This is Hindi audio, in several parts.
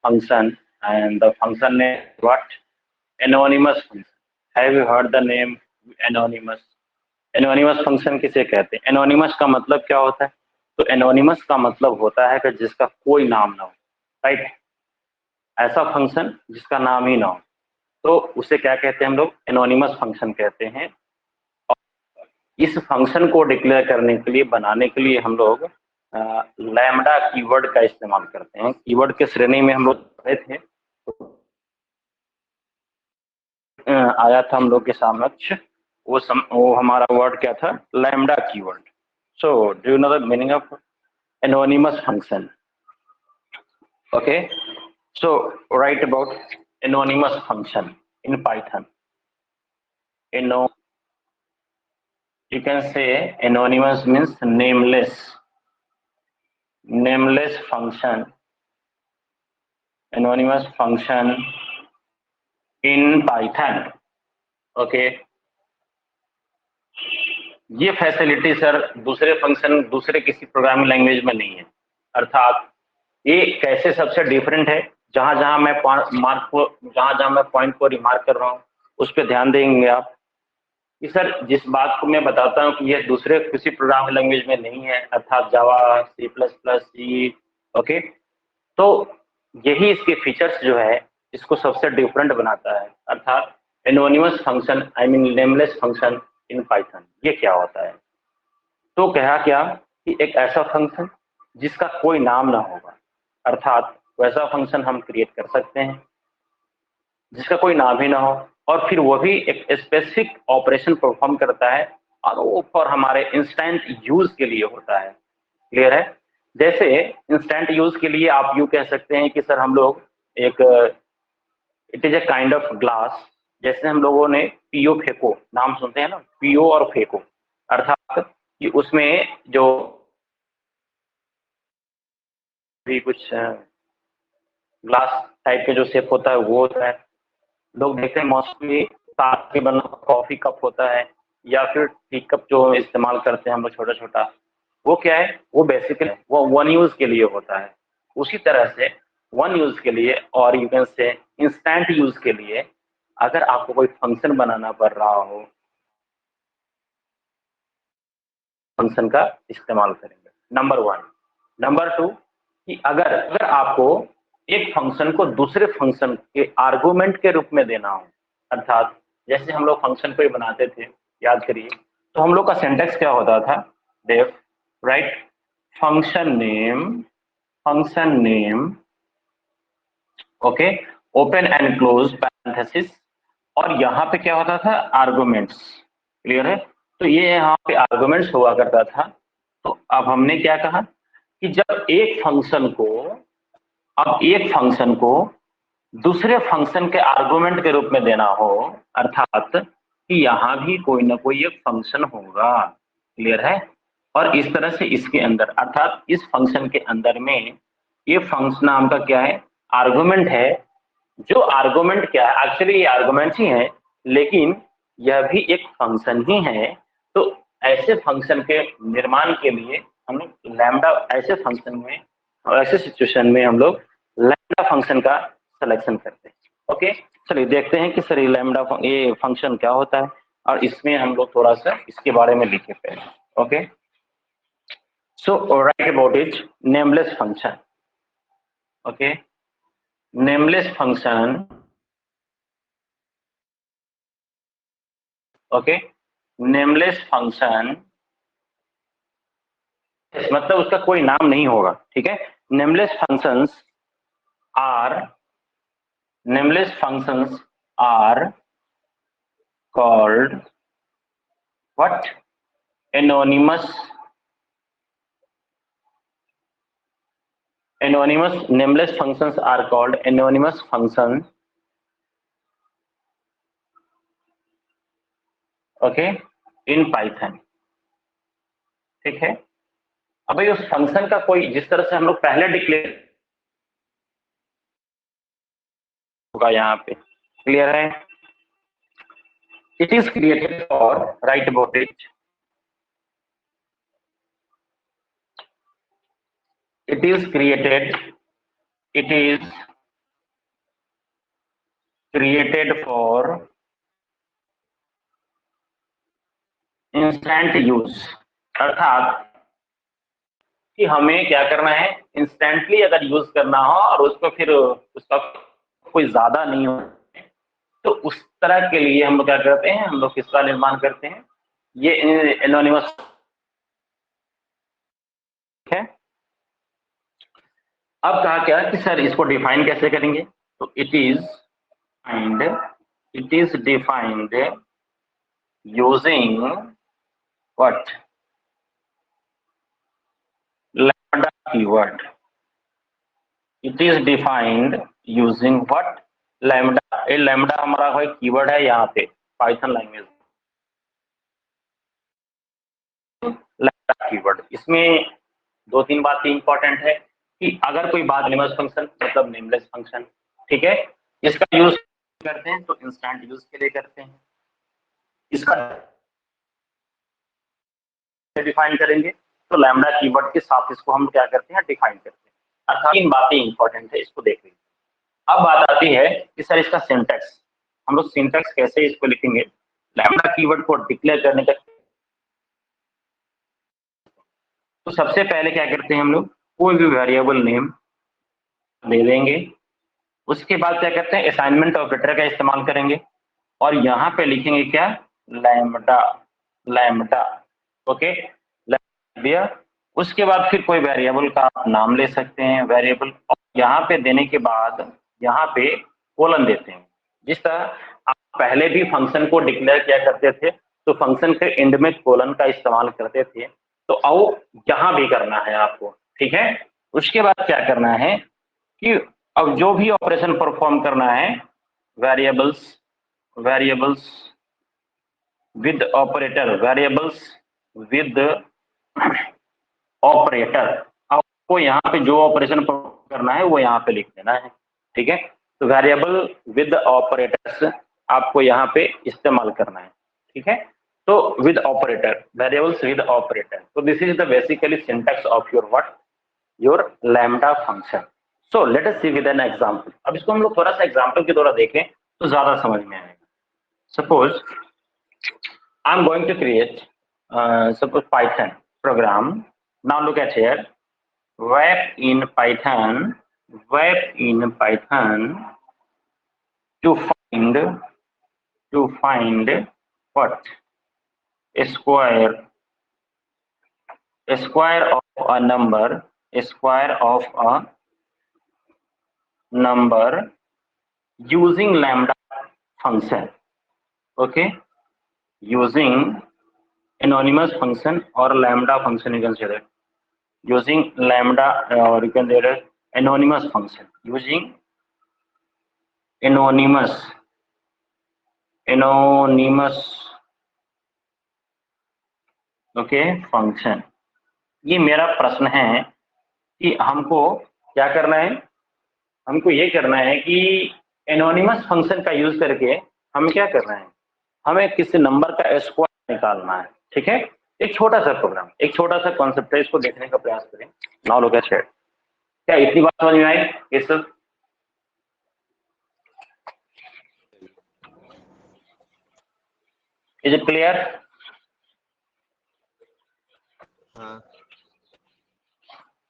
function, and the function name is what? Anonymous function. Have you heard the name anonymous? Anonymous function किसे कहते हैं? एनोनिमस का मतलब क्या होता है? तो एनोनिमस का मतलब होता है कि जिसका कोई नाम ना हो, राइट? ऐसा फंक्शन जिसका नाम ही ना हो, तो उसे क्या कहते हैं हम लोग? एनोनिमस फंक्शन कहते हैं। और इस फंक्शन को डिक्लेयर करने के लिए, बनाने के लिए हम लोग लैम्डा कीवर्ड का इस्तेमाल करते हैं। कीवर्ड के श्रेणी में हम लोग पढ़े थे, आया था हम लोग के समक्ष, वो हमारा वर्ड क्या था? Lambda keyword. So do you know the meaning of anonymous function? Okay, so write about anonymous function in Python. You can say anonymous means nameless function. Anonymous function in Python. Okay, ये फैसिलिटी सर दूसरे फंक्शन, दूसरे किसी प्रोग्रामिंग लैंग्वेज में नहीं है। अर्थात ये कैसे सबसे डिफरेंट है, जहां जहां मैं पॉइंट को रिमार्क कर रहा हूँ उस पर ध्यान देंगे आप कि सर जिस बात को मैं बताता हूँ कि ये दूसरे किसी प्रोग्रामिंग लैंग्वेज में नहीं है, अर्थात जावा, सी प्लस प्लस, सी, ओके, तो यही इसके फीचर्स जो है इसको सबसे डिफरेंट बनाता है। अर्थात anonymous function, I mean nameless function in Python, ये क्या होता है? तो कहा क्या कि एक ऐसा फंक्शन जिसका कोई नाम ना होगा, अर्थात वैसा फंक्शन हम क्रिएट कर सकते हैं जिसका कोई नाम ही ना हो, और फिर वो भी एक स्पेसिफिक ऑपरेशन परफॉर्म करता है, और वो फॉर हमारे इंस्टेंट यूज के लिए होता है। क्लियर है? जैसे इंस्टेंट यूज के लिए आप यूं कह सकते हैं कि सर हम लोग एक, it is a kind of glass. जैसे हम लोगों ने पियो फेको नाम सुनते हैं ना, पियो और फेको, अर्थात कि उसमें जो भी कुछ ग्लास टाइप के जो शेप होता है वो होता है। लोग देखते हैं मोस्टली कांच के बना कॉफी कप होता है, या फिर टी कप जो इस्तेमाल करते हैं हम लोग छोटा छोटा, वो क्या है? वो बेसिकली वो वन यूज के लिए होता है। उसी तरह से वन यूज के लिए, और you can say instant use के लिए, अगर आपको कोई फंक्शन बनाना पड़ रहा हो, फंक्शन का इस्तेमाल करेंगे, नंबर वन। नंबर टू, कि अगर आपको एक फंक्शन को दूसरे फंक्शन के आर्गुमेंट के रूप में देना हो, अर्थात जैसे हम लोग फंक्शन को ही बनाते थे, याद करिए, तो हम लोग का सिंटेक्स क्या होता था? Def write function name, okay, open and close parenthesis, और यहाँ पे क्या होता था? आर्गुमेंट्स। क्लियर है? तो ये यहाँ पे आर्गुमेंट्स हुआ करता था। तो अब हमने क्या कहा कि जब एक फंक्शन को दूसरे फंक्शन के आर्गुमेंट के रूप में देना हो, अर्थात कि यहाँ भी कोई ना कोई एक फंक्शन होगा। क्लियर है? और इस तरह से इसके अंदर, अर्थात इस फंक्शन के अंदर में ये फंक्शन नाम का क्या है? आर्गुमेंट है। जो आर्गुमेंट क्या है? एक्चुअली ये आर्गुमेंट ही है, लेकिन यह भी एक फंक्शन ही है। तो ऐसे फंक्शन के निर्माण के लिए हम लोग लैम्डा, ऐसे फंक्शन में और ऐसे सिचुएशन में हम लोग लैम्डा फंक्शन का सिलेक्शन करते हैं। ओके, चलिए देखते हैं कि सर ये लैम्डा ये फंक्शन क्या होता है, और इसमें हम लोग थोड़ा सा इसके बारे में लिखे पहले। Okay, so write about it, nameless function. Okay, nameless function, okay, nameless function मतलब उसका कोई नाम नहीं होगा। ठीक है? Nameless functions are called what? Anonymous nameless functions are called anonymous functions. Okay, in Python. ठीक है? अब भाई उस फंक्शन का कोई, जिस तरह से हम लोग पहले डिक्लेयर होगा यहाँ पे, क्लियर है? It is created for, right about it, it is created for instant use, अर्थात कि हमें क्या करना है, इंस्टेंटली अगर यूज करना हो और उसको फिर उसका कोई ज्यादा नहीं हो, तो उस तरह के लिए हम लोग क्या करते हैं, हम लोग किसका निर्माण करते हैं, ये एनोनिमस है। अब कहा क्या कि सर इसको डिफाइन कैसे करेंगे, तो it is defined using what, lambda keyword. It is defined using what, lambda. ये लैम्डा हमारा कोई कीवर्ड है यहाँ पे पाइथन लैंग्वेज, लैम्डा कीवर्ड। इसमें दो तीन बातें इंपॉर्टेंट है कि अगर कोई बात नेमलेस फंक्शन मतलब नेमलेस फंक्शन, ठीक है, इसका यूज करते हैं तो इंस्टेंट यूज के लिए करते हैं, इसका डिफाइन करेंगे तो लैम्डा कीवर्ड के साथ इसको हम क्या करते हैं, डिफाइन करते हैं। अर्थात तीन बातें इंपॉर्टेंट है, इसको देख लीजिए। अब बात आती है कि सर इसका सिंटैक्स, हम लोग सिंटैक्स कैसे इसको लिखेंगे, लैम्डा कीवर्ड को डिक्लेयर करने का। तो सबसे पहले क्या करते हैं हम लोग, कोई भी वेरिएबल नेम ले लेंगे, उसके बाद क्या करते हैं, असाइनमेंट ऑपरेटर का इस्तेमाल करेंगे और यहाँ पे लिखेंगे क्या, लैम्डा, लैम्डा, ओके, दिया। उसके बाद फिर कोई वेरिएबल का आप नाम ले सकते हैं, वेरिएबल, और यहाँ पे देने के बाद यहाँ पे कोलन देते हैं। जिस तरह आप पहले भी फंक्शन को डिक्लेयर किया करते थे तो फंक्शन के एंड में कोलन का इस्तेमाल करते थे, तो अब यहाँ भी करना है आपको, ठीक है। उसके बाद क्या करना है कि अब जो भी ऑपरेशन परफॉर्म करना है, variables, variables with operator, variables with operator, आपको यहाँ पे जो ऑपरेशन करना है वो यहाँ पे लिख देना है, ठीक है। तो वेरिएबल विद ऑपरेटर्स आपको यहाँ पे इस्तेमाल करना है, ठीक है। तो with operator, variables with operator, तो this is the basically syntax of your what, your lambda function. So let us see with an example. अब इसको हम लोग थोड़ा सा एग्जांपल के द्वारा देखें तो ज्यादा समझ में आएगा। Suppose I am going to create suppose Python program. Now look at here, wrap in Python to find what, square of a number, square of a number using lambda function, okay, using anonymous function or lambda function, you can say that, using lambda, or you can say that anonymous function, using anonymous okay function. ये मेरा प्रश्न है कि हमको क्या करना है, हमको ये करना है कि एनोनिमस फंक्शन का यूज करके हमें क्या करना है, हमें किसी नंबर का स्क्वायर निकालना है, ठीक है। एक छोटा सा प्रोग्राम, एक छोटा सा कॉन्सेप्ट है, इसको देखने का प्रयास करें। Now look at it. क्या इतनी बात समझ में आई? Yes sir, is it clear? हाँ।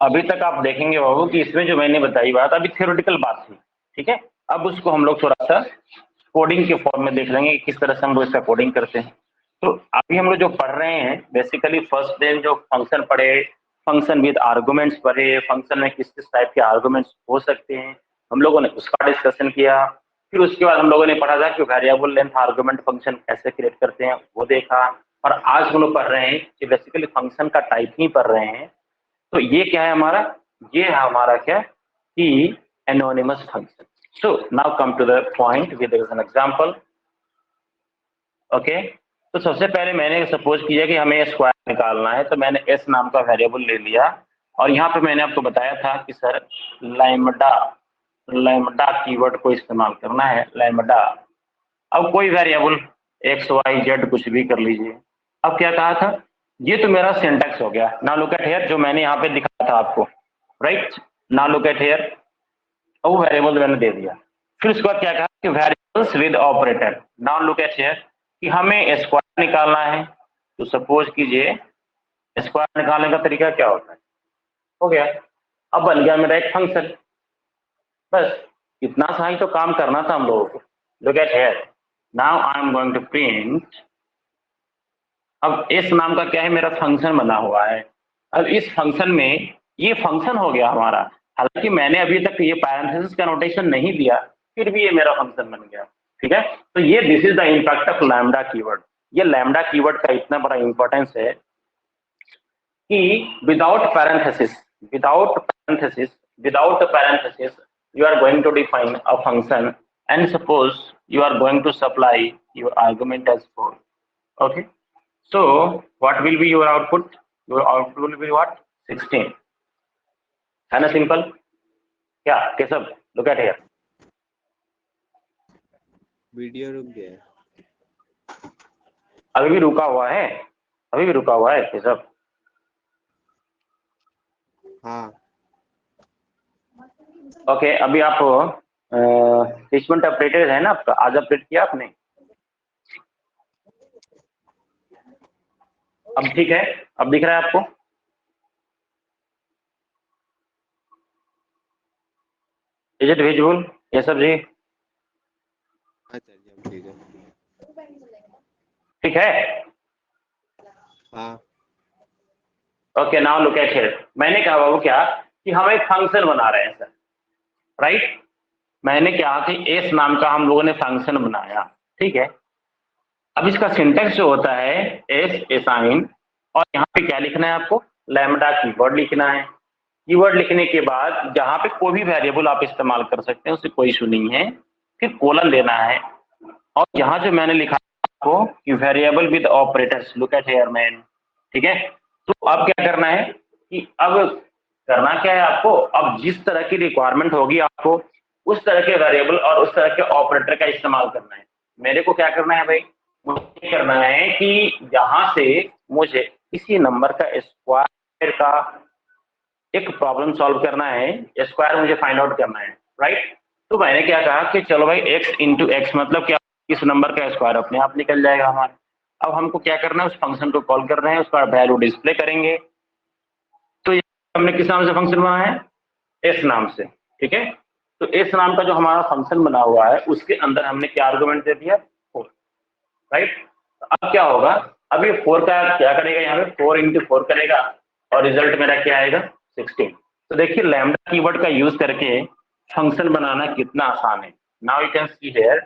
अभी तक आप देखेंगे बाबू कि इसमें जो मैंने बताई बात अभी थ्योरेटिकल बात थी, ठीक है। अब उसको हम लोग थोड़ा सा कोडिंग के फॉर्म में देख लेंगे किस तरह से हम लोग इसका कोडिंग करते हैं। तो अभी हम लोग जो पढ़ रहे हैं बेसिकली फर्स्ट डे जो फंक्शन पढ़े, फंक्शन विद आर्गुमेंट्स पढ़े, फंक्शन में किस किस टाइप के आर्गुमेंट्स हो सकते हैं, हम लोगों ने उसका डिस्कशन किया। फिर उसके बाद हम लोगों ने पढ़ा था कि वेरिएबल लेंथ आर्गुमेंट फंक्शन कैसे क्रिएट करते हैं वो देखा। और आज हम लोग पढ़ रहे हैं कि बेसिकली फंक्शन का टाइप ही पढ़ रहे हैं। तो ये क्या है हमारा, ये है हमारा क्या कि anonymous function. So now come to the point with an example, okay. तो सबसे पहले मैंने सपोज किया कि हमें स्क्वायर निकालना है, तो मैंने एस नाम का वेरिएबल ले लिया और यहाँ पे मैंने आपको बताया था कि सर लैम्डा कीवर्ड को इस्तेमाल करना है, लैम्डा। अब कोई वेरिएबल एक्स वाई जेड कुछ भी कर लीजिए। अब क्या कहा था, ये तो मेरा सिंटैक्स हो गया। नाउ लुक एट हियर, जो मैंने यहाँ पे दिखाया था आपको, right. Now look at here, वो वेरिएबल मैंने दे दिया। फिर उसके बाद क्या कहा, कि variables with operator. Now look at here कि हमें स्क्वायर निकालना है, तो सपोज कीजिए स्क्वायर निकालने का तरीका क्या होता है, हो गया, अब बन गया मेरा एक फंक्शन। बस इतना सा ही तो काम करना था हम लोगों को। Look at here, now I am going to print. अब इस नाम का क्या है, मेरा फंक्शन बना हुआ है। अब इस फंक्शन में ये फंक्शन हो गया हमारा, हालांकि मैंने अभी तक ये पैरेंथेसिस का नोटेशन नहीं दिया, फिर भी ये मेरा फंक्शन बन गया। ठीक है, तो ये this is the impact of lambda keyword. ये लैम्डा कीवर्ड का इतना बड़ा इंपॉर्टेंस है कि without parenthesis, without a parenthesis, you are going to define a function, and suppose you are going to supply your argument as 4. Okay, so what will be your output? Your output will be what? 16. है ना सिंपल? क्या Keshav? Look at here. Video रुक गया है। अभी भी रुका हुआ है? अभी भी रुका हुआ है केशव? हाँ ओके, अभी आप रिचमेंट अपडेटेड है ना आपका? आज अपडेट किया आपने? अब ठीक है, अब दिख रहा है आपको? Is it visible Keshav ji? ठीक है। ठीक है, हाँ okay, now look at here. मैंने कहा बाबू क्या कि हम एक फंक्शन बना रहे हैं सर, राइट? मैंने कहा कि एस नाम का हम लोगों ने फंक्शन बनाया, ठीक है। अब इसका सिंटेक्स जो होता है एस एसाइन, और यहाँ पे क्या लिखना है आपको? लैम्डा कीवर्ड लिखना है। कीवर्ड लिखने के बाद जहाँ पे कोई भी वेरिएबल आप इस्तेमाल कर सकते हैं, उससे कोई इशू नहीं है। फिर कोलन देना है, और यहाँ जो मैंने लिखा आपको कि variable with operators, look at here man, ठीक है। तो अब क्या करना है कि अब करना क्या है आपको, अब जिस तरह की रिक्वायरमेंट होगी आपको उस तरह के वेरिएबल और उस तरह के ऑपरेटर का इस्तेमाल करना है। मेरे को क्या करना है भाई, मुझे करना है कि यहाँ से मुझे किसी नंबर का स्क्वायर का एक प्रॉब्लम सॉल्व करना है, स्क्वायर मुझे फाइंड आउट करना है, राइट? तो मैंने क्या कहा कि चलो भाई x इंटू एक्स मतलब क्या, इस नंबर का स्क्वायर अपने आप निकल जाएगा हमारा। अब हमको क्या करना है, उस फंक्शन को कॉल कर रहे हैं, उसका वैल्यू डिस्प्ले करेंगे। तो हमने किस नाम से फंक्शन बनाया है? एस नाम से, ठीक है। तो एस नाम का जो हमारा फंक्शन बना हुआ है उसके अंदर हमने क्या आर्गुमेंट दे दिया? 4, राइट? तो अब क्या होगा, अब ये 4 का क्या करेगा, यहाँ पे 4 इंटू 4 करेगा, और रिजल्ट मेरा क्या आएगा? 16। तो देखिए लैम्डा कीवर्ड का यूज करके फंक्शन बनाना कितना आसान है। Now you can see here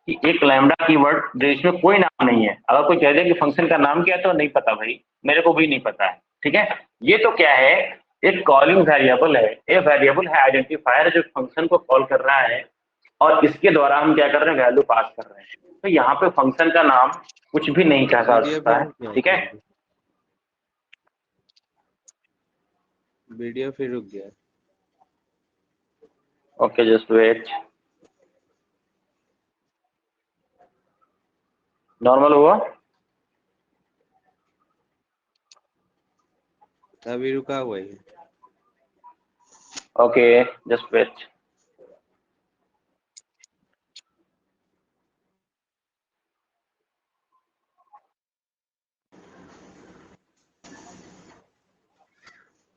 कि एक लैम्डा कीवर्ड जिसमें कोई नाम नहीं है, अगर कोई कह दे कि फंक्शन का नाम क्या है तो नहीं पता भाई, मेरे को भी नहीं पता है, ठीक है। ये तो क्या है, एक कॉलिंग वेरिएबल है, ये वेरिएबल है आइडेंटिफायर जो फंक्शन को कॉल कर रहा है, और इसके द्वारा हम क्या कर रहे हैं, वैल्यू पास कर रहे हैं। तो यहाँ पे फंक्शन का नाम कुछ भी नहीं कहा जा सकता है, ठीक है। वीडियो फिर रुक गया। ओके जस्ट वेट, नॉर्मल हुआ? अभी रुका हुआ है। Okay just wait.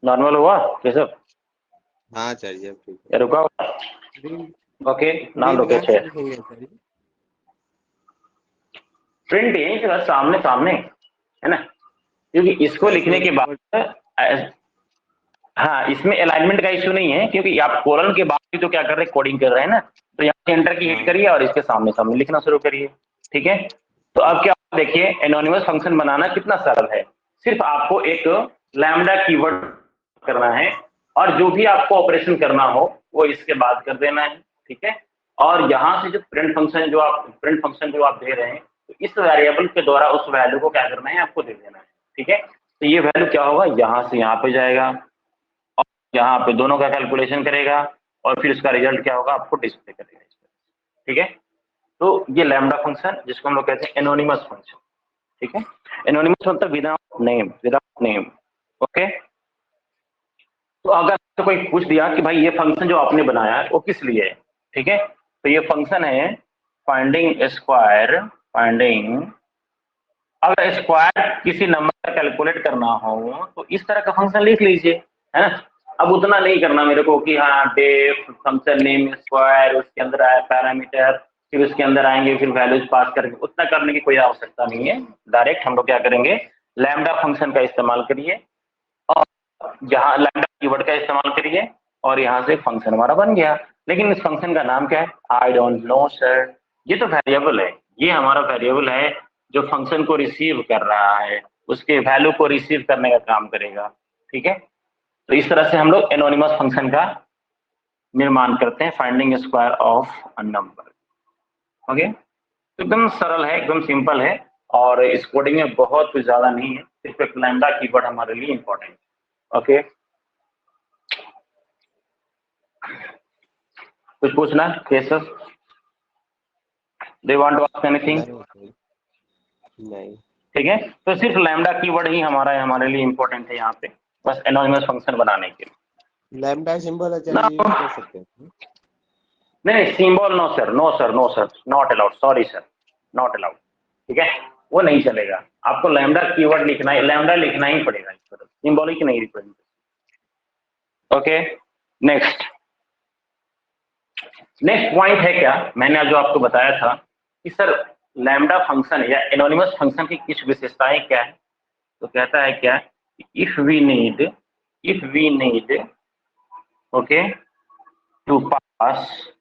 नॉर्मल हुआ केशव? हाँ चलिए ठीक या रुका हुआ? Okay now look at here. Print यहीं से सामने सामने है ना, क्योंकि इसको लिखने के बाद हाँ इसमें अलाइनमेंट का इशू नहीं है, क्योंकि आप कोलन के बाद भी तो क्या कर रहे हैं, कोडिंग कर रहे हैं ना। तो यहाँ से एंटर की हिट करिए और इसके सामने सामने लिखना शुरू करिए, ठीक है। तो अब क्या देखिए, एनोनिमस फंक्शन बनाना कितना सरल है। सिर्फ आपको एक लैम्डा कीवर्ड करना है, और जो भी आपको ऑपरेशन करना हो वो इसके बाद कर देना है, ठीक है। और यहाँ से जो प्रिंट फंक्शन जो आप दे रहे हैं, तो इस वेरिएबल के द्वारा उस वैल्यू को क्या करना है, आपको दे देना है, ठीक है। तो ये वैल्यू क्या होगा, यहाँ से यहाँ पे जाएगा, और यहाँ पे दोनों का कैलकुलेशन करेगा, और फिर उसका रिजल्ट क्या होगा, आपको डिस्प्ले करेगा, ठीक है। तो ये लैम्डा फंक्शन जिसको हम लोग कहते हैं एनोनिमस फंक्शन, ठीक है। एनोनिमस मतलब विदाउट नेम, ओके। तो अगर तो कोई पूछ दिया कि भाई ये फंक्शन जो आपने बनाया है वो किस लिए है, ठीक है, तो ये फंक्शन है फाइंडिंग स्क्वायर, फाइंडिंग। अब स्क्वायर किसी नंबर का कैलकुलेट करना हो तो इस तरह का फंक्शन लिख लीजिए, है ना। अब उतना नहीं करना मेरे को कि हाँ डेफ फंक्शन नेम स्क्वायर, उसके अंदर आया पैरामीटर, फिर उसके अंदर आएंगे, फिर वैल्यूज पास करके, उतना करने की कोई आवश्यकता नहीं है। डायरेक्ट हम लोग क्या करेंगे, लैम्डा फंक्शन का इस्तेमाल करिए और जहाँ लैम्डा कीवर्ड का इस्तेमाल करिए और यहाँ से फंक्शन हमारा बन गया। लेकिन इस फंक्शन का नाम क्या है, आई डोंट नो सर। ये तो वेरिएबल है, ये हमारा वेरिएबल है जो फंक्शन को रिसीव कर रहा है, उसके वैल्यू को रिसीव करने का काम करेगा, ठीक है। तो इस तरह से हम लोग एनोनिमस फंक्शन का निर्माण करते हैं, finding square of a number. Okay, तो एकदम सरल है, एकदम सिंपल है और इस कोडिंग में बहुत कुछ ज्यादा नहीं है, सिर्फ एक लैम्डा कीवर्ड हमारे लिए इंपॉर्टेंट। ओके, कुछ पूछना Keshav, they want to ask anything? नहीं। ठीक है, तो सिर्फ लैम्डा कीवर्ड ही हमारे लिए इंपॉर्टेंट है यहाँ पे, बस एनोनिमस फंक्शन बनाने के लिए। लैम्डा सिंबल आचार्य यूज कर सकते हैं? नहीं, symbol no sir, no sir, no sir, not allowed, sorry sir, not allowed, ठीक है, वो नहीं चलेगा। आपको लैम्डा कीवर्ड लिखना है, लैम्डा लिखना ही पड़ेगा इस तरह, सिंबॉलिक नहीं रिप्रेजेंट। ओके, नेक्स्ट पॉइंट है क्या, मैंने जो आपको बताया था कि सर लैम्डा फंक्शन या एनोनिमस फंक्शन की कुछ विशेषताएं क्या है। तो कहता है क्या, if we need okay to pass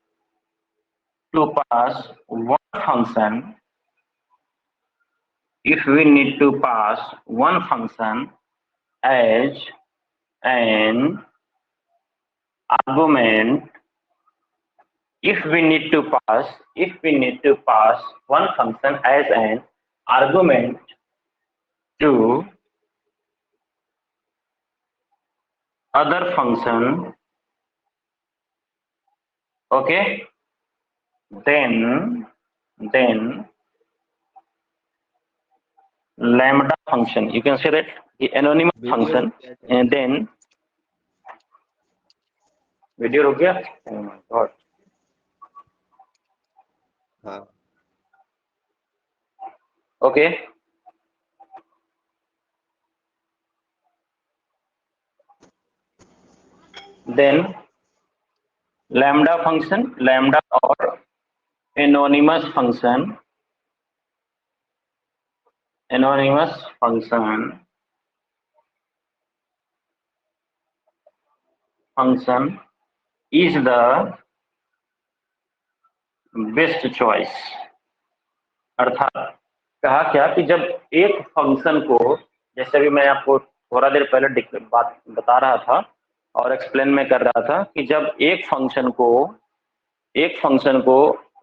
one function, if we need to pass one function as an argument, if we need to pass one function as an argument to other function, okay, then lambda function, you can say that the anonymous function, and then video रुक गया, oh my god, हाँ। Okay, then lambda function, lambda और anonymous function is the best choice. अर्थात कहा क्या कि जब एक फंक्शन को, जैसे भी मैं आपको थोड़ा देर पहले बात बता रहा था और एक्सप्लेन में कर रहा था कि जब एक फंक्शन को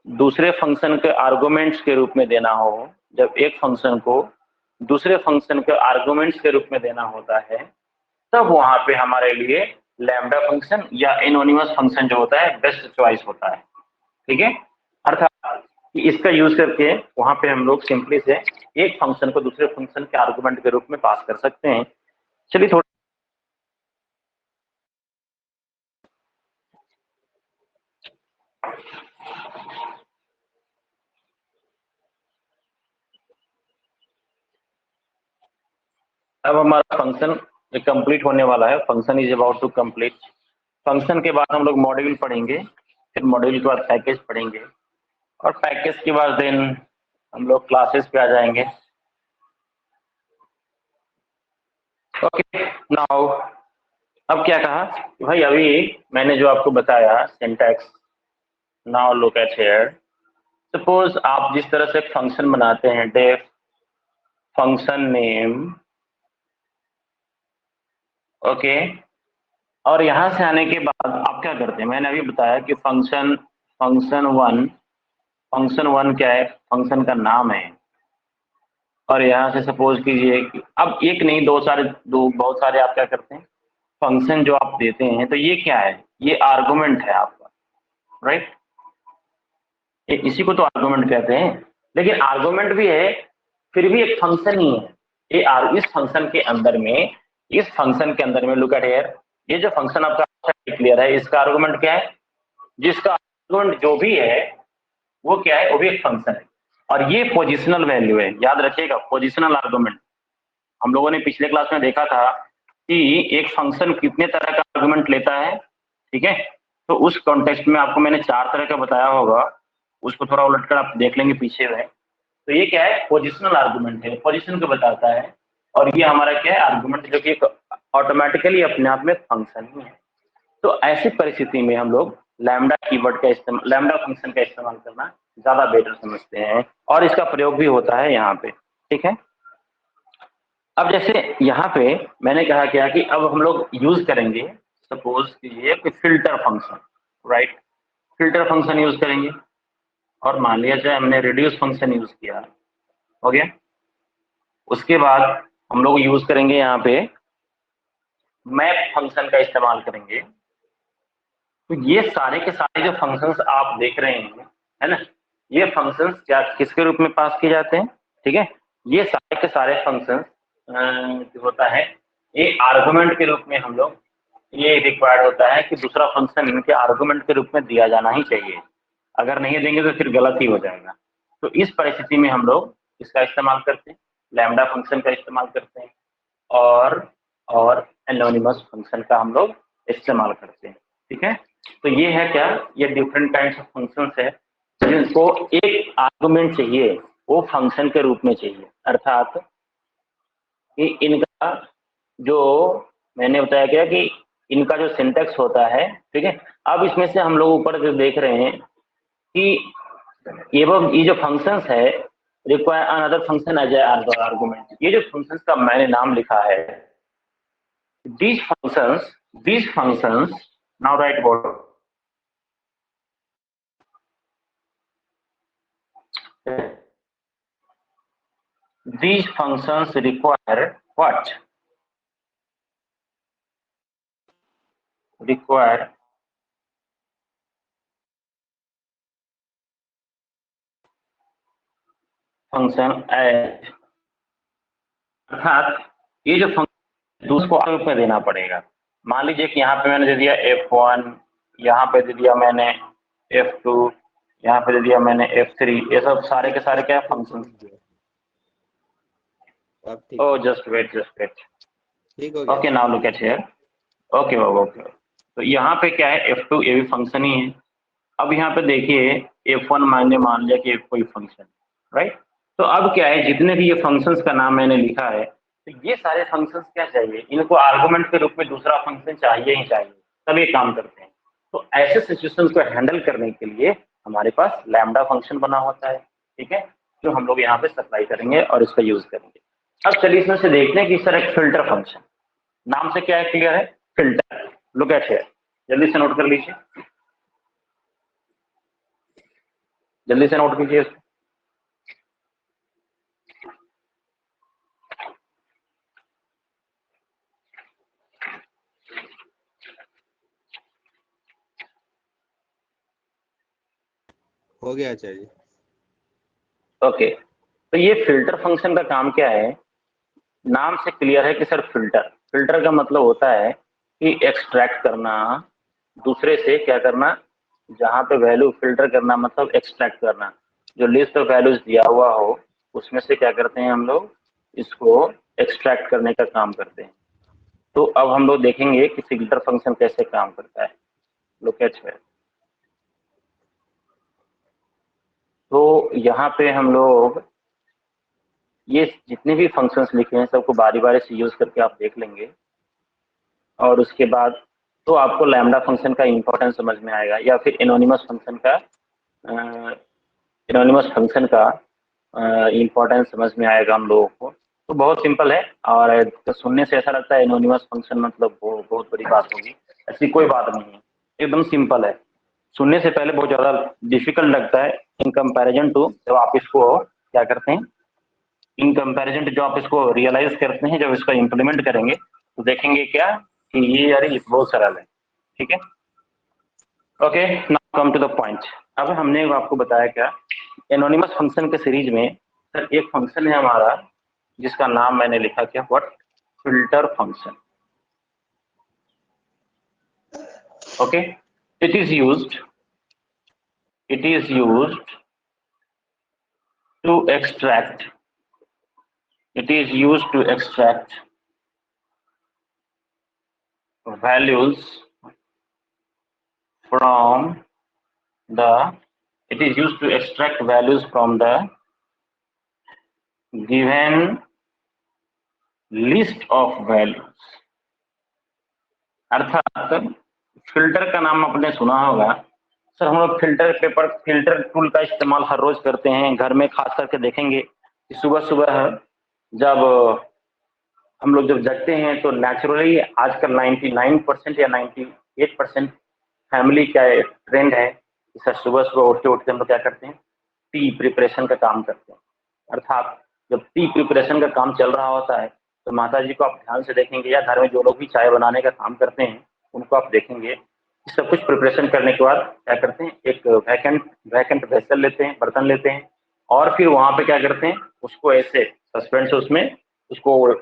दूसरे फंक्शन के आर्गुमेंट्स के रूप में देना हो, जब एक फंक्शन को दूसरे फंक्शन के आर्गुमेंट्स के रूप में देना होता है, तब वहां पे हमारे लिए लैम्डा फंक्शन या एनोनिमस फंक्शन जो होता है बेस्ट चॉइस होता है, ठीक है। अर्थात कि इसका यूज करके वहां पे हम लोग सिंपली से एक फंक्शन को दूसरे फंक्शन के आर्गुमेंट के रूप में पास कर सकते हैं। चलिए थोड़ा अब हमारा फंक्शन कंप्लीट होने वाला है, function is about to complete. Function के बाद हम लोग मॉड्यूल पढ़ेंगे, फिर मॉड्यूल के बाद पैकेज पढ़ेंगे और पैकेज के बाद देन हम लोग क्लासेस पे आ जाएंगे। ओके, नाउ अब क्या कहा कि भाई अभी मैंने जो आपको बताया syntax, now look at here. Suppose आप जिस तरह से एक फंक्शन बनाते हैं, डेफ फंक्शन नेम, ओके, और यहां से आने के बाद आप क्या करते हैं, मैंने अभी बताया कि फंक्शन वन क्या है, फंक्शन का नाम है। और यहाँ से सपोज कीजिए कि अब एक नहीं बहुत सारे आप क्या करते हैं, फंक्शन जो आप देते हैं, तो ये क्या है, ये आर्गुमेंट है आपका, राइट। इसी को तो आर्गुमेंट कहते हैं, लेकिन आर्गुमेंट भी है फिर भी एक फंक्शन ही है। इस फंक्शन के अंदर में लुक एट हियर, ये जो फंक्शन आपका क्लियर है, इसका आर्गुमेंट क्या है, जिसका आर्गुमेंट जो भी है वो क्या है, वो भी एक फंक्शन है। और ये पोजिशनल वैल्यू है, याद रखिएगा, पोजिशनल आर्गुमेंट। हम लोगों ने पिछले क्लास में देखा था कि एक फंक्शन कितने तरह का आर्गुमेंट लेता है, ठीक है। तो उस कॉन्टेक्स्ट में आपको मैंने 4 तरह का बताया होगा, उसको थोड़ा उलटकर आप देख लेंगे पीछे में। तो ये क्या है, पोजिशनल आर्गुमेंट है, पोजिशन को बताता है। और ये हमारा क्या है, आर्गुमेंट, जो कि ऑटोमेटिकली अपने आप में फंक्शन ही है। तो ऐसी परिस्थिति में हम लोग लैम्डा कीवर्ड का इस्तेमाल, लैम्डा फंक्शन का इस्तेमाल करना ज्यादा बेटर समझते हैं, और इसका प्रयोग भी होता है यहाँ पे, ठीक है। अब जैसे यहाँ पे मैंने कहा क्या कि अब हम लोग यूज करेंगे, सपोज कीजिए कि filter function, right. Filter function use करेंगे, और मान लिया जाए हमने रिड्यूस फंक्शन यूज किया, हो गया। उसके बाद हम लोग यूज करेंगे यहाँ पे मैप फंक्शन का इस्तेमाल करेंगे। तो ये सारे के सारे जो फंक्शंस आप देख रहे हैं, है ना, ये फंक्शंस क्या किसके रूप में पास किए जाते हैं, ठीक है। ये सारे के सारे फंक्शंस जो होता है, ये आर्गुमेंट के रूप में हम लोग, ये रिक्वायर्ड होता है कि दूसरा फंक्शन इनके आर्गुमेंट के रूप में दिया जाना ही चाहिए। अगर नहीं देंगे तो फिर गलत ही हो जाएगा। तो इस परिस्थिति में हम लोग इसका इस्तेमाल करते हैं, लैम्डा फंक्शन का इस्तेमाल करते हैं, और एनोनिमस फंक्शन का हम लोग इस्तेमाल करते हैं, ठीक है। तो ये है क्या, ये डिफरेंट काइंड्स ऑफ फंक्शंस है जिनको एक आर्गुमेंट चाहिए, वो फंक्शन के रूप में चाहिए। अर्थात कि इनका जो मैंने बताया क्या कि इनका जो सिंटैक्स होता है, ठीक है। अब इसमें से हम लोग ऊपर जो देख रहे हैं कि ये जो फंक्शंस है, require another function as a argument, ये जो फंक्शंस का मैंने नाम लिखा है, these functions, now write about these functions require what? Require function as, अर्थात ये जो फंक्शन दूसरे रूप में देना पड़ेगा। मान लीजिए कि यहाँ पे मैंने दे दिया f1, यहाँ पे दे दिया मैंने f2, यहाँ पे दे दिया मैंने f3, ये सब सारे के सारे क्या फंक्शन। Oh, just wait. ठीक हो गया। Okay, now look at here. Okay Babu, okay. तो यहाँ पे क्या है, F2 ये भी फंक्शन ही है। अब यहाँ पे देखिए F1 मैंने मान लिया कि एक कोई फंक्शन, राइट। तो अब क्या है, जितने भी ये फंक्शंस का नाम मैंने लिखा है, तो ये सारे फंक्शंस क्या चाहिए, इनको आर्गुमेंट के रूप में दूसरा फंक्शन चाहिए ही चाहिए, तब ये काम करते हैं। तो ऐसे सिचुएशन को हैंडल करने के लिए हमारे पास लैम्डा फंक्शन बना होता है, ठीक है, जो हम लोग यहाँ पे सप्लाई करेंगे और इसका यूज करेंगे। अब चलिए इसमें से देखते हैं कि सर एक फिल्टर फंक्शन, नाम से क्या है, क्लियर है, फिल्टर। लुक एट हियर, जल्दी से नोट कर लीजिए, जल्दी से नोट कीजिए इसको। हो गया आचार्य। ओके, तो ये फिल्टर फंक्शन का काम क्या है, नाम से क्लियर है कि सर फिल्टर का मतलब होता है कि एक्सट्रैक्ट करना, दूसरे से क्या करना, जहां पे वैल्यू फिल्टर करना मतलब एक्सट्रैक्ट करना, जो लिस्ट ऑफ वैल्यूज दिया हुआ हो उसमें से क्या करते हैं हम लोग, इसको एक्सट्रैक्ट करने का काम करते हैं। तो अब हम लोग देखेंगे कि फिल्टर फंक्शन कैसे काम करता है। लुक एट हियर, तो यहाँ पे हम लोग ये जितने भी फंक्शंस लिखे हैं सबको बारी बारी से यूज करके आप देख लेंगे, और उसके बाद तो आपको लैम्डा फंक्शन का इंपॉर्टेंस समझ में आएगा, या फिर एनोनिमस फंक्शन का इंपॉर्टेंस समझ में आएगा हम लोगों को। तो बहुत सिंपल है, और तो सुनने से ऐसा लगता है एनोनिमस फंक्शन मतलब बहुत बड़ी बात होगी, ऐसी कोई बात नहीं है, एकदम सिंपल है। सुनने से पहले बहुत ज्यादा डिफिकल्ट लगता है इन कंपैरिजन टू, जब आप इसको क्या करते हैं, इन कंपैरिजन टू जो आप इसको रियलाइज करते हैं, जब इसको इम्प्लीमेंट करेंगे तो देखेंगे क्या कि ये यार ये बहुत सरल है, ठीक है। Okay, now come to the point. अब हमने आपको बताया क्या, एनोनिमस फंक्शन के सीरीज में सर एक फंक्शन है हमारा जिसका नाम मैंने लिखा क्या, what, filter function. Okay, it is used to extract, it is used to extract values from the, it is used to extract values from the given list of values। अर्थात फिल्टर का नाम आपने सुना होगा सर, हम लोग फिल्टर टूल का इस्तेमाल हर रोज करते हैं घर में, खास करके देखेंगे कि सुबह सुबह जब हम लोग जब जगते हैं तो नेचुरली आजकल 99% या 98% फैमिली का ट्रेंड है कि सर सुबह सुबह उठते उठते हम लोग क्या करते हैं, टी प्रिपरेशन का काम करते हैं। अर्थात जब टी प्रिपरेशन का काम चल रहा होता है तो माता जी को आप ध्यान से देखेंगे, या घर में जो लोग भी चाय बनाने का काम करते हैं उनको आप देखेंगे, सब कुछ प्रिपरेशन करने के बाद क्या करते हैं, एक वैकेंट वेसल लेते हैं, बर्तन लेते हैं, और फिर वहां पे क्या करते हैं, उसको ऐसे सस्पेंड से उसमें उसको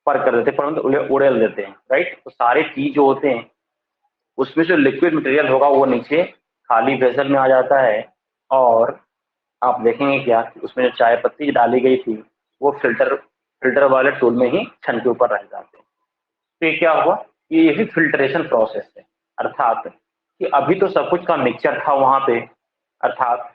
पर कर देते हैं, परंतु उड़ेल देते हैं, राइट। तो सारे टी जो होते हैं उसमें जो लिक्विड मटेरियल होगा वो नीचे खाली वेसल में आ जाता है, और आप देखेंगे क्या उसमें जो चाय पत्ती डाली गई थी वो फिल्टर वाले टूल में ही छन के ऊपर रह जाते हैं। तो ये क्या हुआ, ये भी फिल्ट्रेशन प्रोसेस है। अर्थात कि अभी तो सब कुछ का मिक्सचर था वहां पे, अर्थात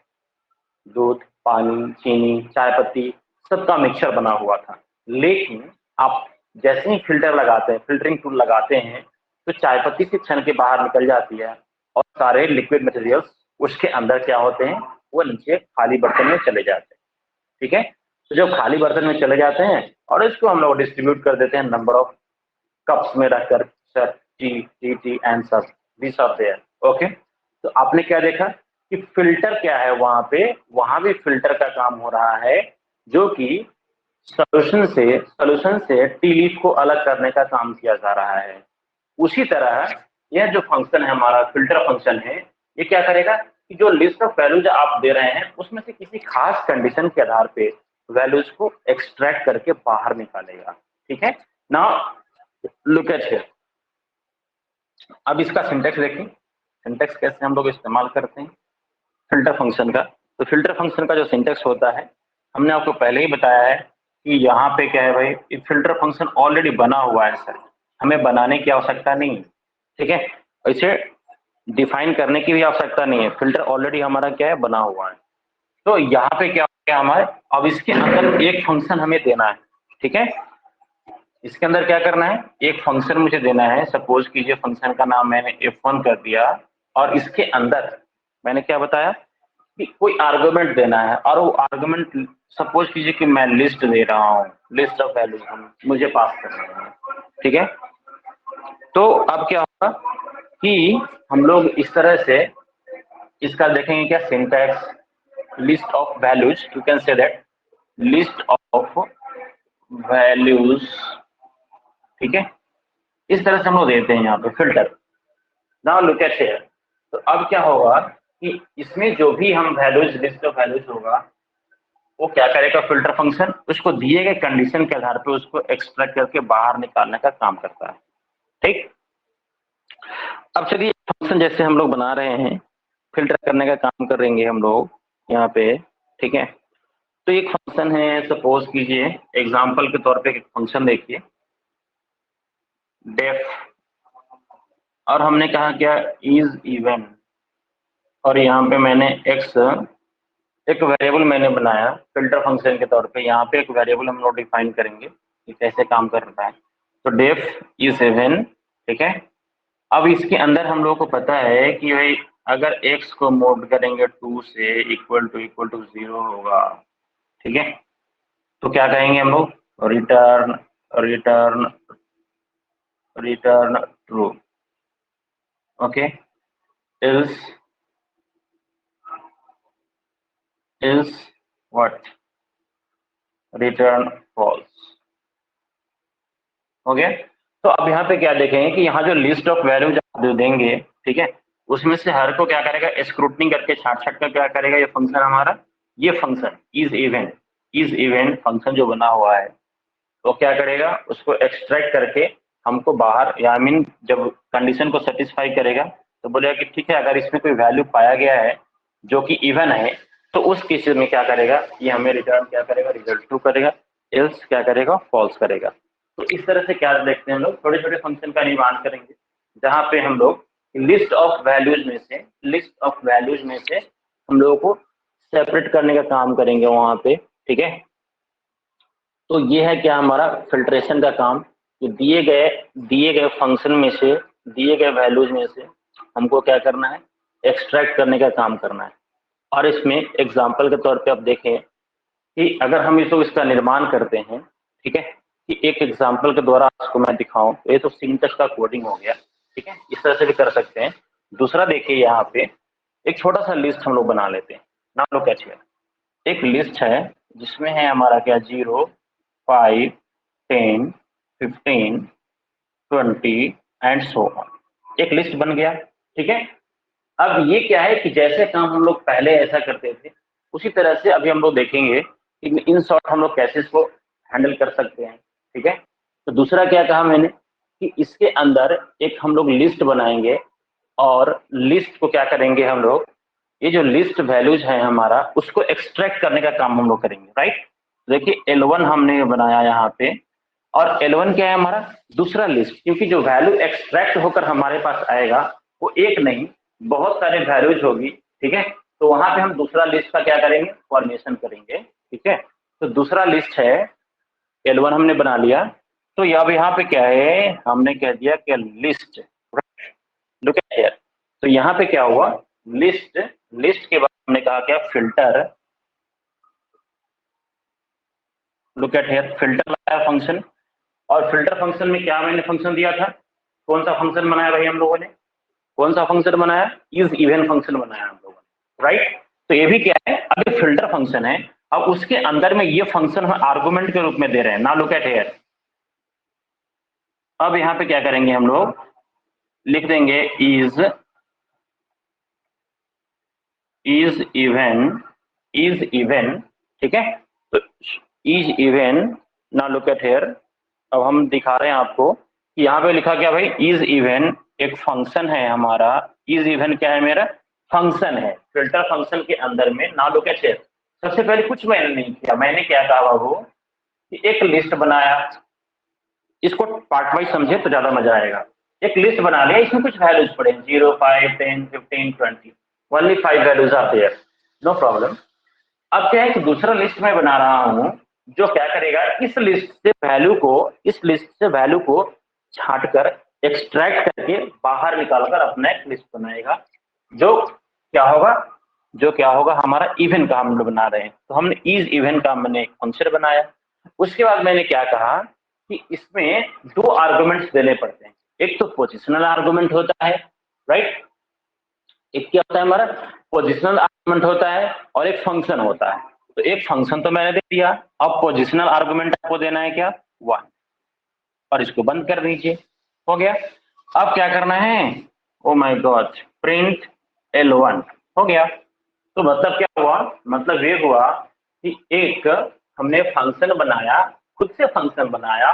दूध, पानी, चीनी, चाय पत्ती सबका मिक्सचर बना हुआ था, लेकिन आप जैसे ही फिल्टर लगाते हैं, फिल्टरिंग टूल लगाते हैं, तो चाय पत्ती से छन के बाहर निकल जाती है और सारे लिक्विड मटेरियल्स उसके अंदर क्या होते हैं, वो नीचे खाली बर्तन में चले जाते हैं। ठीक है, तो जब खाली बर्तन में चले जाते हैं और इसको हम लोग डिस्ट्रीब्यूट कर देते हैं नंबर ऑफ कप्स में रखकर, सर टी एंड सब दिस आर देयर। ओके, तो आपने क्या देखा कि फिल्टर क्या है वहां भी फिल्टर का काम हो रहा है, जो कि सोल्यूशन से टी लीफ को अलग करने का काम किया जा रहा है। उसी तरह यह जो फंक्शन है हमारा फिल्टर फंक्शन है, ये क्या करेगा कि जो लिस्ट ऑफ वैल्यूज आप दे रहे हैं उसमें से किसी खास कंडीशन के आधार पे वैल्यूज को एक्सट्रैक्ट करके बाहर निकालेगा। ठीक है, नाउ लुक एट हियर। अब इसका सिंटेक्स देखें, सिंटेक्स कैसे हम लोग इस्तेमाल करते हैं फिल्टर फंक्शन का। तो फिल्टर फंक्शन का जो सिंटेक्स होता है हमने आपको पहले ही बताया है कि यहाँ पे क्या है भाई, ये फिल्टर फंक्शन ऑलरेडी बना हुआ है सर, हमें बनाने की आवश्यकता नहीं है। ठीक है, इसे डिफाइन करने की भी आवश्यकता नहीं है, फिल्टर ऑलरेडी हमारा क्या है, बना हुआ है। तो यहाँ पे क्या हो गया हमारे, अब इसके अंदर एक फंक्शन हमें देना है। ठीक है, इसके अंदर क्या करना है, एक फंक्शन मुझे देना है। सपोज कीजिए फंक्शन का नाम मैंने f1 कर दिया, और इसके अंदर मैंने क्या बताया कि कोई आर्गुमेंट देना है, और वो आर्गुमेंट सपोज कीजिए कि मैं लिस्ट दे रहा हूँ, लिस्ट ऑफ वैल्यूज मुझे पास करना है। ठीक है, तो अब क्या होगा कि हम लोग इस तरह से इसका देखेंगे क्या syntax, list of values, you can say that list of values. ठीक है, इस तरह से हम लोग देते हैं यहाँ पे filter. Now look at here, तो अब क्या होगा कि इसमें जो भी हम वैल्यूज, लिस्ट ऑफ वैल्यूज होगा, वो क्या करेगा फिल्टर फंक्शन, उसको दिए गए कंडीशन के आधार पे उसको एक्सट्रैक्ट करके बाहर निकालने का काम करता है। ठीक, अब चलिए फंक्शन जैसे हम लोग बना रहे हैं, फिल्टर करने का काम करेंगे हम लोग यहाँ पे। ठीक है, तो एक फंक्शन है, सपोज कीजिए एग्जांपल के तौर पे एक फंक्शन देखिए डेफ, और हमने कहा क्या इज इवन, और यहाँ पे मैंने एक्स एक वेरिएबल मैंने बनाया फिल्टर फंक्शन के तौर पे। यहाँ पे एक वेरिएबल हम लोग डिफाइन करेंगे कि कैसे काम कर रहा है। तो डेफ इज इवन। ठीक है, अब इसके अंदर हम लोगों को पता है कि भाई अगर x को मूव करेंगे 2 से इक्वल टू 0 होगा। ठीक है, तो क्या कहेंगे हम लोग, return return return true. Okay, else what, return false. हो गया। तो अब यहाँ पे क्या देखेंगे कि यहाँ जो लिस्ट ऑफ वैल्यूज जो देंगे, ठीक है, उसमें से हर को क्या करेगा, स्क्रूटनी करके छाट छाट कर क्या करेगा, ये फंक्शन हमारा, ये फंक्शन इज इवेंट फंक्शन जो बना हुआ है, तो क्या करेगा, उसको एक्सट्रैक्ट करके हमको बाहर, या आई मीन जब कंडीशन को सेटिस्फाई करेगा तो बोलेगा कि ठीक है, अगर इसमें कोई वैल्यू पाया गया है जो कि इवन है तो उस केस में क्या करेगा, ये हमें रिटर्न क्या करेगा, रिजल्ट ट्रू करेगा, एल्स क्या करेगा, फॉल्स करेगा। तो इस तरह से क्या देखते हैं हम लोग, छोटे छोटे फंक्शन का निर्माण करेंगे जहां पे हम लोग लिस्ट ऑफ वैल्यूज में से हम लोगों को सेपरेट करने का काम करेंगे वहां पे, ठीक है। तो ये है क्या हमारा फिल्ट्रेशन का काम, कि दिए गए फंक्शन में से, दिए गए वैल्यूज में से हमको क्या करना है, एक्सट्रैक्ट करने का काम करना है। और इसमें एग्जाम्पल के तौर पे आप देखें कि अगर हम इसका निर्माण करते हैं, ठीक है, कि एक एग्जाम्पल के द्वारा आपको मैं दिखाऊं, तो ये तो सिंटैक्स का कोडिंग हो गया, ठीक है, इस तरह से भी कर सकते हैं। दूसरा देखिए, यहाँ पे एक छोटा सा लिस्ट हम लोग बना लेते हैं। नाम लो क्या चाहिए, एक लिस्ट है जिसमें है हमारा क्या 0, 5, 10, 15, 20 एंड सो ऑन। एक लिस्ट बन गया, ठीक है। अब ये क्या है कि जैसे काम हम लोग पहले ऐसा करते थे, उसी तरह से अभी हम लोग देखेंगे कि इन शॉर्ट हम लोग कैसे इसको हैंडल कर सकते हैं, ठीक है। तो दूसरा क्या कहा मैंने कि इसके अंदर एक हम लोग लिस्ट बनाएंगे, और लिस्ट को क्या करेंगे हम लोग, ये जो लिस्ट वैल्यूज है हमारा, उसको एक्सट्रैक्ट करने का काम हम लोग करेंगे, राइट। देखिए L1 हमने बनाया यहाँ पे, और L1 क्या है हमारा, दूसरा लिस्ट, क्योंकि जो वैल्यू एक्सट्रैक्ट होकर हमारे पास आएगा वो एक नहीं बहुत सारे वैल्यूज होगी, ठीक है। तो वहां पे हम दूसरा लिस्ट का क्या करेंगे, फॉर्मेशन करेंगे, ठीक है। तो दूसरा लिस्ट है L1 हमने बना लिया। तो अब यहाँ पे क्या है, हमने कह दिया कि लिस्ट, लुक एट हियर। तो यहाँ पे क्या हुआ, लिस्ट, लिस्ट के बाद हमने कहा क्या, filter, look at here, filter लाया फंक्शन। और फिल्टर फंक्शन में क्या मैंने फंक्शन दिया था, कौन सा फंक्शन बनाया भाई हम लोगों ने, कौन सा फंक्शन बनाया, इज इवन फंक्शन बनाया हम लोगों ने, राइट। तो ये भी क्या है, अभी फिल्टर फंक्शन है, अब उसके अंदर में ये फंक्शन हम आर्गुमेंट के रूप में दे रहे हैं। ना लुक एट हियर, अब यहाँ पे क्या करेंगे हम लोग, लिख देंगे इज इवन, ठीक है। तो इज इवन, ना लुक एट हियर, अब हम दिखा रहे हैं आपको कि यहाँ पे लिखा क्या भाई, इज इवन एक फंक्शन है हमारा, इज इवन क्या है, मेरा फंक्शन है फिल्टर फंक्शन के अंदर में। ना लुक एट हियर, सबसे पहले कुछ मैंने नहीं किया, मैंने क्या कहा बाबू कि एक लिस्ट बनाया, इसको पार्ट वाइज समझे तो ज्यादा मजा आएगा। एक लिस्ट बना लिया, इसमें कुछ वैल्यूज पड़े 0, 5, 10, 15, 20, only 5 values are there, no problem. अब क्या है कि दूसरा लिस्ट मैं बना रहा हूं, जो क्या करेगा, इस लिस्ट से वैल्यू को छांट कर एक्सट्रैक्ट करके बाहर निकालकर अपना एक लिस्ट बनाएगा, जो क्या होगा हमारा इवन का हम लोग बना रहे हैं। तो हमने इज इवन का मैंने एक फंक्शन बनाया। उसके बाद मैंने क्या कहा कि इसमें 2 आर्गुमेंट्स देने पड़ते हैं, एक तो पोजिशनल आर्गुमेंट होता है, राइट, एक क्या होता है हमारा पोजिशनल आर्गुमेंट होता है, और एक फंक्शन होता है। तो एक फंक्शन तो मैंने दे दिया, अब पोजिशनल आर्गुमेंट आपको देना है क्या, 1, और इसको बंद कर दीजिए, हो गया। अब क्या करना है, oh my God, print L1, हो गया। तो मतलब क्या हुआ, मतलब ये हुआ कि एक हमने फंक्शन बनाया, खुद से फंक्शन बनाया,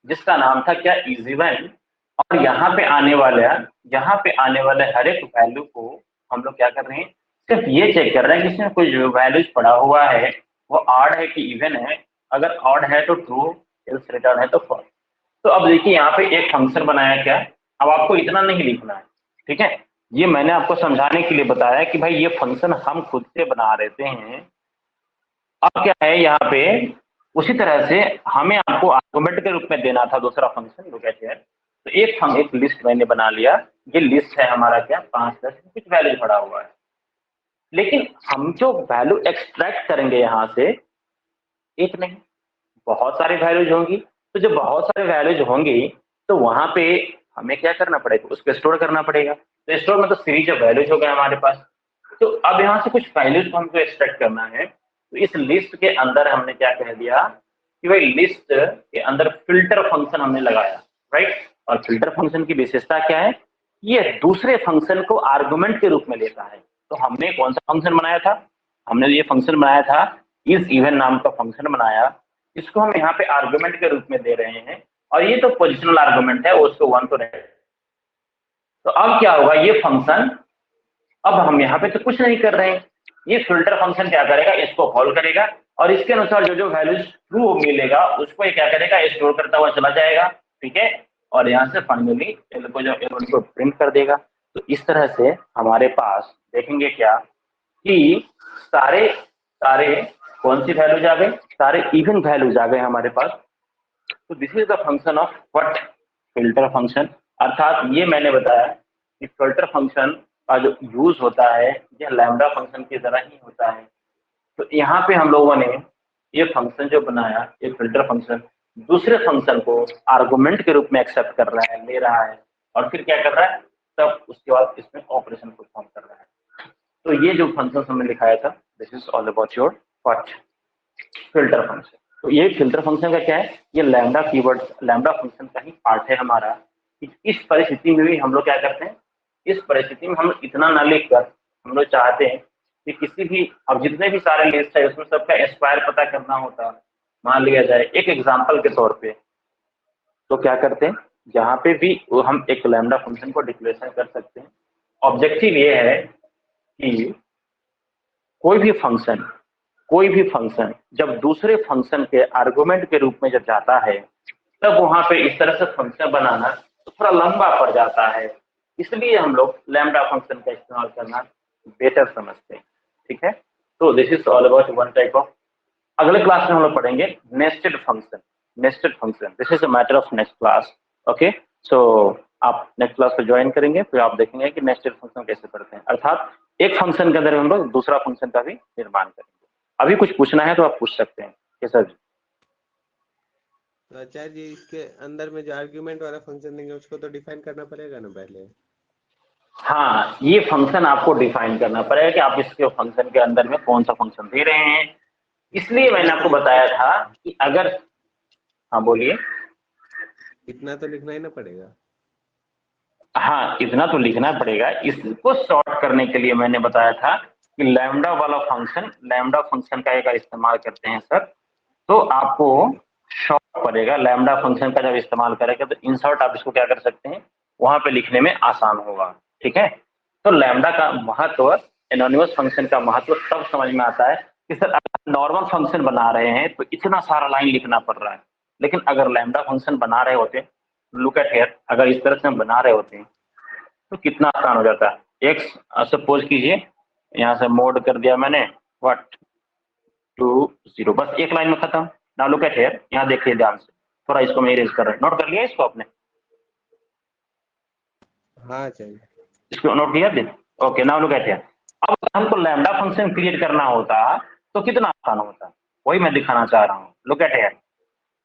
जिसका नाम था क्या, इज इवन। और यहाँ पे आने वाले हर एक वैल्यू को हम लोग क्या कर रहे हैं, सिर्फ ये चेक कर रहे हैं कि इसमें कोई जो वैल्यूज पड़ा हुआ है वो ऑड है कि इवन है। अगर ऑड है तो ट्रू, एल्स रिटर्न है तो फॉल्स। तो अब देखिए यहाँ पे एक फंक्शन बनाया क्या, अब आपको इतना नहीं लिखना है, ठीक है। ये मैंने आपको समझाने के लिए बताया कि भाई ये फंक्शन हम खुद से बना लेते हैं। अब क्या है यहाँ पे, उसी तरह से हमें आपको आर्गुमेंट के रूप में देना था दूसरा फंक्शन, जो कहते हैं। तो एक लिस्ट मैंने बना लिया, ये लिस्ट है हमारा क्या, 5, 10 कुछ वैल्यू पड़ा हुआ है। लेकिन हम जो वैल्यू एक्सट्रैक्ट करेंगे यहाँ से, एक नहीं बहुत सारी वैल्यूज होंगी। तो जब बहुत सारे वैल्यूज होंगी तो वहां पे हमें क्या करना पड़ेगा, उसको स्टोर करना पड़ेगा। तो स्टोर मतलब सीरीज ऑफ वैल्यूज हो गए हमारे पास। तो अब यहाँ से कुछ वैल्यूज को हमको एक्सट्रैक्ट करना है। तो इस लिस्ट के अंदर हमने क्या कह दिया कि भाई लिस्ट के अंदर फिल्टर फंक्शन हमने लगाया, राइट। और फिल्टर फंक्शन की विशेषता क्या है, ये दूसरे फंक्शन को आर्गुमेंट के रूप में लेता है। तो हमने कौन सा फंक्शन बनाया था, हमने ये फंक्शन बनाया था इज इवन नाम का फंक्शन बनाया, इसको हम यहाँ पे आर्गुमेंट के रूप में दे रहे हैं। और ये तो पोजिशनल आर्गुमेंट है, उसको 1 तो रहे। तो अब क्या होगा, ये फंक्शन अब हम यहाँ पे तो कुछ नहीं कर रहे हैं, ये फिल्टर फंक्शन क्या करेगा, इसको कॉल करेगा और इसके अनुसार जो जो वैल्यूज ट्रू मिलेगा उसको ये क्या करेगा, स्टोर करता हुआ चला जाएगा, ठीक है, और यहाँ से फाइनली L1 को प्रिंट कर देगा। तो इस तरह से हमारे पास देखेंगे क्या कि सारे सारे कौन सी वैल्यूज आ गए, सारे इवन वैल्यूज आ गए हमारे पास। तो this is the function of what, filter function. अर्थात ये मैंने बताया कि फिल्टर फंक्शन का जो यूज होता है यह लैम्डा फंक्शन की तरह ही होता है। तो यहाँ पे हम लोगों ने ये फंक्शन जो बनाया, ये फिल्टर फंक्शन दूसरे फंक्शन को आर्गुमेंट के रूप में एक्सेप्ट कर रहा है, ले रहा है और फिर क्या कर रहा है, तब उसके बाद इसमें ऑपरेशन परफॉर्म कर रहा है। तो ये जो फंक्शन हमने लिखाया था, this is all about your what, filter function. तो ये फिल्टर फंक्शन का क्या है, ये लैम्डा कीवर्ड, लैम्डा फंक्शन का ही पार्ट है हमारा। इस परिस्थिति में भी हम लोग क्या करते हैं, इस परिस्थिति में हम इतना ना लिख कर हम लोग चाहते हैं कि किसी भी, अब जितने भी सारे लिस्ट है उसमें सबका एस्पायर पता करना होता, मान लिया जाए एक एग्जाम्पल के तौर पे, तो क्या करते हैं, जहाँ पे भी हम एक लैम्डा फंक्शन को डिक्लेरेशन कर सकते हैं। ऑब्जेक्टिव ये है कि कोई भी फंक्शन जब दूसरे फंक्शन के आर्गुमेंट के रूप में जब जाता है, तब वहां पे इस तरह से फंक्शन बनाना तो थोड़ा लंबा पड़ जाता है, इसलिए हम लोग लैम्डा फंक्शन का इस्तेमाल करना बेटर समझते हैं, ठीक है। तो this is all about one type of. अगले क्लास में हम लोग पढ़ेंगे nested function. Nested function, this is a matter of next class, okay. So आप नेक्स्ट क्लास को ज्वाइन करेंगे, फिर आप देखेंगे कि नेस्टेड फंक्शन कैसे पढ़ते हैं, अर्थात एक फंक्शन के अंदर हम लोग दूसरा फंक्शन का भी निर्माण करेंगे। अभी कुछ पूछना है तो आप पूछ सकते हैं, कैसा जी। तो आचार्य जी, इसके अंदर में जो आर्ग्यूमेंट वाला फंक्शन देंगे उसको तो डिफाइन करना पड़ेगा ना पहले। हाँ, ये फंक्शन आपको डिफाइन करना पड़ेगा कि आप इसके फंक्शन के अंदर में कौन सा फंक्शन दे रहे हैं। इसलिए मैंने आपको बताया था कि अगर, हाँ बोलिए। इतना तो लिखना ही ना पड़ेगा। हाँ, इतना तो लिखना पड़ेगा। इसको शॉर्ट करने के लिए मैंने बताया था कि लैम्डा वाला फंक्शन, लैम्डा फंक्शन का एक इस्तेमाल करते हैं सर, तो आपको शॉर्ट पड़ेगा। लैम्डा फंक्शन का जब इस्तेमाल करेंगे तो इंसर्ट आप इसको क्या कर सकते हैं, वहां पे लिखने में आसान होगा, ठीक है। तो लैम्डा का महत्व, एनोनिमस फंक्शन का महत्व तब समझ में आता है कि सर अगर नॉर्मल फंक्शन बना रहे हैं तो इतना सारा लाइन लिखना पड़ रहा है, लेकिन अगर लैम्डा फंक्शन बना रहे होते, लुक एट हियर, अगर इस तरह से हम बना रहे होते हैं तो कितना आसान हो जाता है। एक्स सपोज कीजिए, यहाँ से मोड कर दिया मैंने व्हाट 2 0, बस एक लाइन में खत्म। नाउ लुक एट हियर, यहाँ देखिए ध्यान से, थोड़ा इसको मैं इरेज कर रहा हूँ, नोट कर लिया इसको आपने, हाँ आचार्य। इसको नोट किया दिन, okay. Now look at here, अब अगर हमको लैम्डा फंक्शन क्रिएट करना होता तो कितना आसान होता, वही मैं दिखाना चाह रहा हूँ। लुक एट हियर,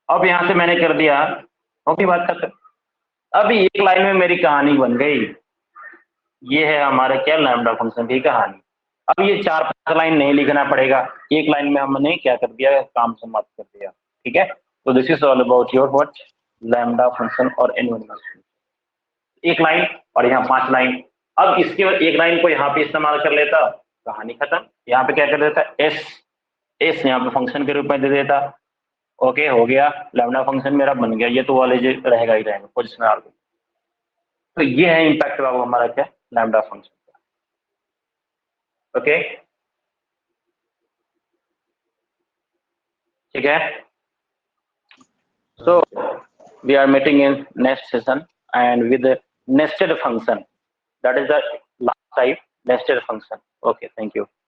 अब यहाँ से मैंने कर दिया, ओके, बात खत्म। अभी एक लाइन में मेरी कहानी बन गई। ये है हमारे क्या, लैम्डा फंक्शन की कहानी। अब ये 4-5 लाइन नहीं लिखना पड़ेगा, एक लाइन में हमने क्या कर दिया, काम समाप्त कर दिया, ठीक है। तो this is all about your what, lambda function और एनोनिमस। एक लाइन और यहाँ 5 लाइन। अब इसके एक लाइन को यहाँ पे इस्तेमाल कर लेता, कहानी खत्म। यहाँ पे क्या कर देता, एस एस यहाँ पे फंक्शन के रूप में दे देता, ओके, हो गया, लैम्डा फंक्शन मेरा बन गया। ये तो वाले जो रहेगा ही रहेगा, पोजिशनल आर्गुमेंट। तो ये है इम्पैक्ट बाबू हमारा क्या, लैम्डा फंक्शन का, ओके, ठीक है। So we are meeting in next session and with the nested function. That is the last type, nested function. Okay, thank you.